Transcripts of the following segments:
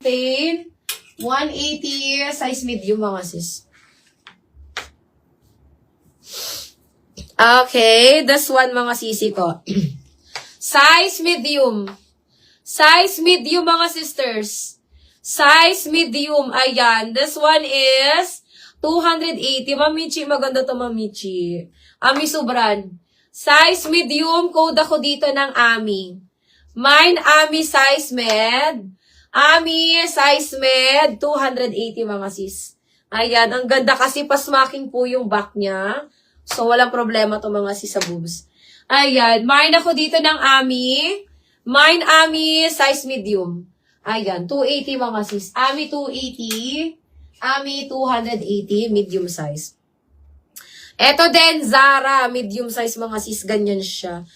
Pain, 180, size medium mga sis. Okay, this one mga sisi ko. Size medium. Size medium mga sisters. Size medium. Ayan, this one is 280. Mamichi, maganda to Mamichi. Ami Subran. Size medium, code ako dito ng Ami. Mine, Ami size med. Ami, size med, 280 mga sis. Ayan, ang ganda kasi pasmaking po yung back niya. So, walang problema to mga sis sa boobs. Ayan, mine ako dito ng Ami. Mine, Ami, size medium. Ayan, 280 mga sis. Ami, 280. Ami, 280, medium size. Eto din, Zara, medium size mga sis. Ganyan siya.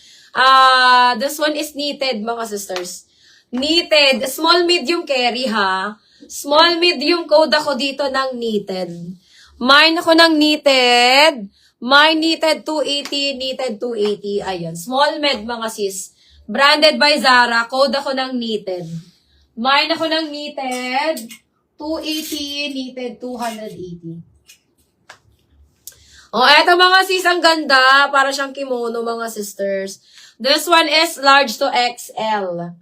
This one is knitted mga sisters. Knitted. Small, medium carry, ha? Small, medium code ako dito ng knitted. Mine ako ng knitted. Mine knitted 280, knitted 280. Ayan. Small med, mga sis. Branded by Zara. Code ako ng knitted. Mine ako ng knitted 280, knitted 280. Oh, eto mga sis, ang ganda. Para siyang kimono, mga sisters. This one is large to XL.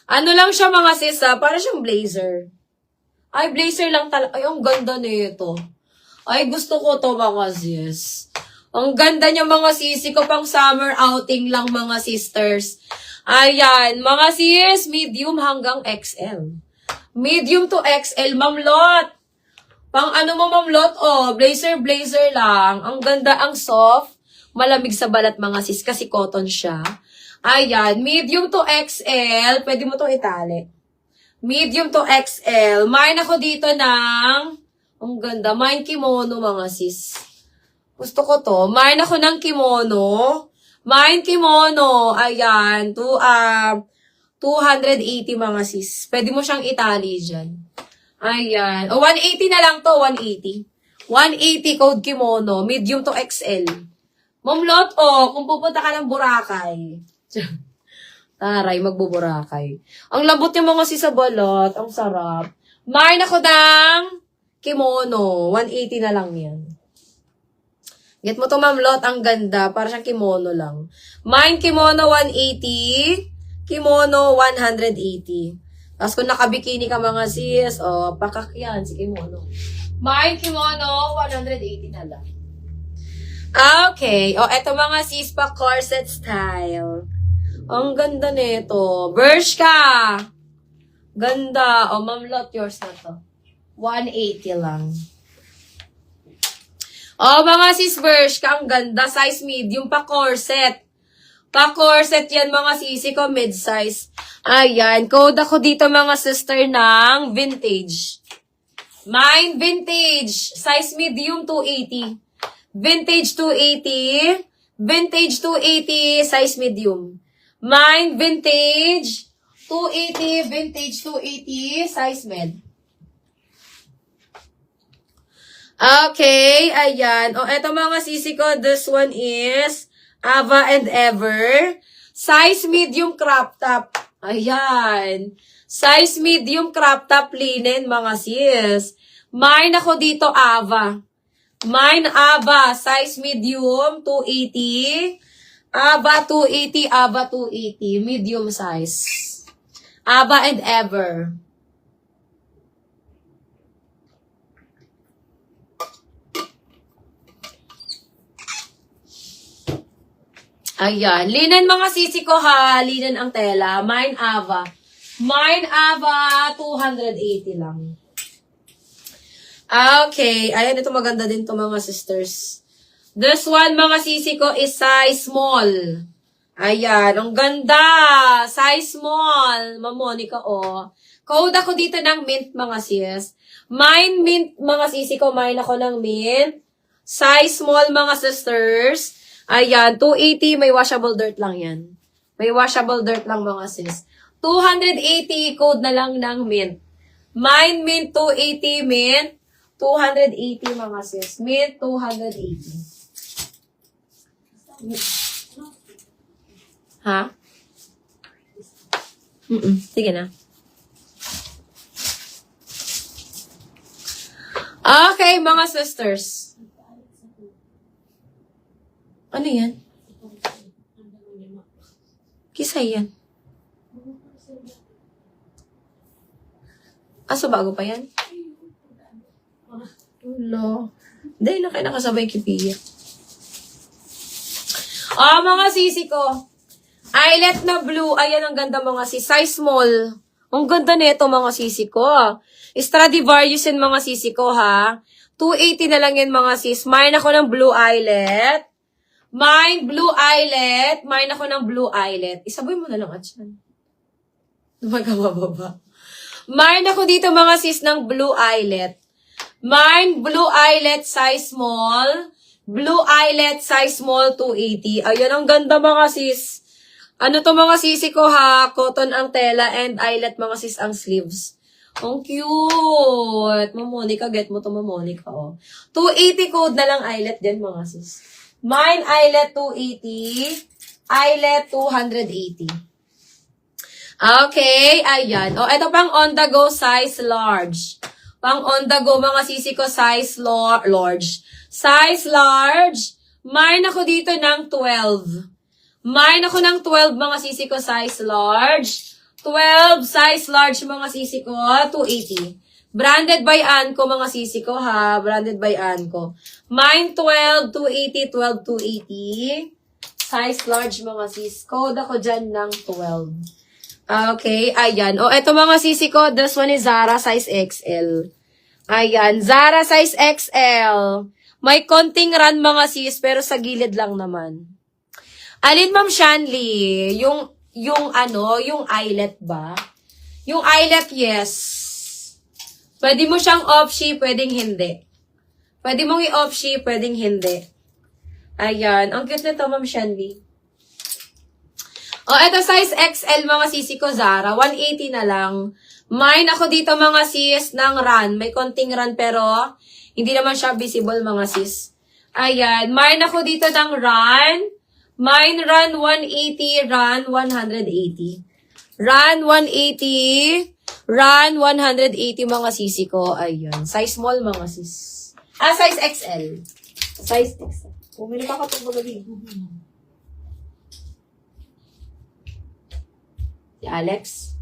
Ano lang siya mga sis, ha? Para siyang blazer. Ay, blazer lang talaga. Ay, ang ganda nito. Ay, gusto ko to mga sis. Ang ganda niya mga sisi ko, pang summer outing lang mga sisters. Ayan, mga sis, medium hanggang XL. Medium to XL, mamlot. Pang ano mo mamlot, oh, blazer lang. Ang ganda, ang soft. Malamig sa balat mga sis, kasi cotton siya. Ayan, medium to XL. Pwede mo to itali. Medium to XL. Mine ako dito ng, ang ganda, mine kimono mga sis. Gusto ko to. Mine ako ng kimono. Mine kimono. Ayan, 280 mga sis. Pwede mo siyang itali dyan. Ayan. O, 180 na lang to, 180. 180 code kimono. Medium to XL. Mamlot, kung pupunta ka ng Boracay. Taray, magbuburakay. Ang lambot yung mga sis sa balot. Ang sarap. Mine ako ng kimono. 180 na lang yan. Get mo to, mamlot. Ang ganda. Para siyang kimono lang. Mine kimono 180. Kimono 180. Tapos kung nakabikini ka mga sis, pakakyan si kimono. Mine kimono 180 na lang. Okay. Eto mga sis pa corset style. Ang ganda nito. Bershka. Ganda. Mamlot, yours na to. 180 lang. Mga sis Bershka, ang ganda. Size medium pa corset. Pa corset yan mga sisi ko, mid-size. Ayan. Code ako dito mga sister ng vintage. Mine vintage. Size medium 280. Vintage 280. Vintage 280. Size medium. Mine, vintage, 280, vintage 280, size med. Okay, ayan. Eto mga sisi ko, this one is Ava and Ever. Size medium crop top. Ayan. Size medium crop top linen, mga sis. Mine ako dito, Ava. Mine, Ava. Size medium, 280. Ava 280, Ava 280. Medium size. Ava and Ever. Ayan. Linen mga sisi ko ha. Linen ang tela. Mine Ava. Mine Ava 280 lang. Okay. Ayan, ito maganda din to mga sisters. This one, mga sisi ko, is size small. Ayan, ang ganda. Size small. Mamonica, Code ako dito ng mint, mga sis. Mine mint, mga sisi ko. Mine ako ng mint. Size small, mga sisters. Ayan, 280. May washable dirt lang yan. May washable dirt lang, mga sis. 280, code na lang ng mint. Mine mint, 280, mint. 280, mga sis. Mint, 280. Ha? Sige na. Okay, mga sisters. Ano yan? Kisa yan. So bago pa yan? Wala. Dahil na kayo nakasabay kipiya. Mga sisi ko. Eyelet na blue. Ayan, ang ganda mga sis. Size small. Ang ganda nito mga sisi ko. Stradivarius yan mga sisi ko ha. 280 na lang yan mga sis. Mayroon ako ng blue eyelet. Mayroon ako ng blue eyelet. Isaboy mo na lang at yan. Magkababa. Mayroon ako dito mga sis ng blue eyelet. Blue eyelet size small. Blue eyelet size small 280. Ayan, ang ganda mga sis. Ano to mga sisi ko ha? Cotton ang tela and eyelet mga sis ang sleeves. Ang cute. Mamonica, get mo to Mamonica. Oh. 280 code na lang eyelet din mga sis. Mine eyelet 280. Eyelet 280. Okay, ayan. Ito pang on the go size large. Pang on the go mga sisi ko size large. Size large. Mine ako dito ng 12. Mayroon ako ng 12 mga sisi ko size large. 12 size large mga sisi ko, 280. Branded by Anko mga sisi ko ha. Branded by Anko. Mine 12, 280, 12, 280. Size large mga sis. Code ako dyan ng 12. Okay, ayan. Eto mga sisi ko, this one is Zara size XL. Ayan, Zara size XL. May konting run mga sis, pero sa gilid lang naman. Alin, Ma'am Shanley? Yung eyelet ba? Yung eyelet, yes. Pwede mo siyang opshi, pwedeng hindi. Pwede mong i-opshi, pwedeng hindi. Ayan. Ang cute nito, Ma'am Shanley. Ito size XL mga sisi ko, Zara. 180 na lang. Mine ako dito mga sis ng run. May konting run pero hindi naman siya visible mga sis. Ayan. Mine ako dito ng run. Mine run 180, run 180. Run 180, run 180 mga sisi ko. Ayun. Size small mga sis. Size XL. Size XL. Bumili pa ka ito magabi. Si Alex.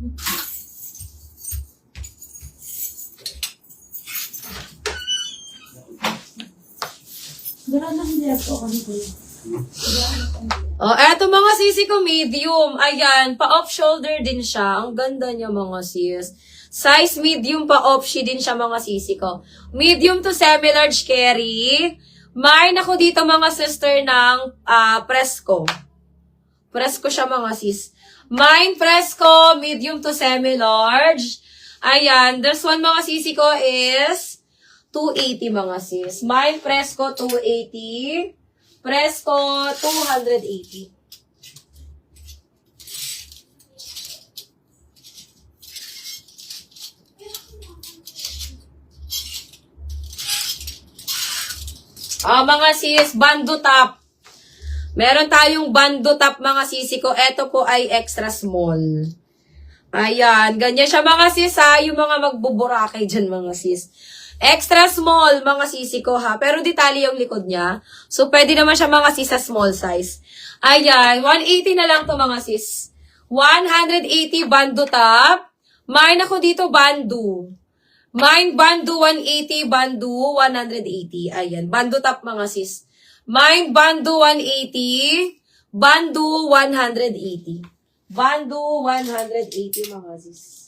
Meron na hindi ako kami ko. Eto mga sisi ko, medium. Ayan, pa-off shoulder din siya. Ang ganda niya mga sis. Size medium pa-off-shi din siya mga sisi ko. Medium to semi-large carry. Mayroon ako dito mga sister ng Presco. Presco siya mga sis. Mine Presco, medium to semi-large. Ayan, this one mga sisi ko is 280 mga sis. Mine Presco 280. Presco 280. Mga sis, bando top. Meron tayong bando top mga sisi ko. Ito po ay extra small. Ayan, ganyan siya mga sis ha. Yung mga magbuburakay dyan mga sis. Extra small mga sisi ko ha. Pero detalye yung likod niya. So, pwede naman siya mga sis sa small size. Ayan, 180 na lang to mga sis. 180 bando top. Mayroon ako dito bando. Mine bando 180, bando 180. Ayan, bando top mga sis. Mine bando 180, bando 180. Bando 180 mga sis.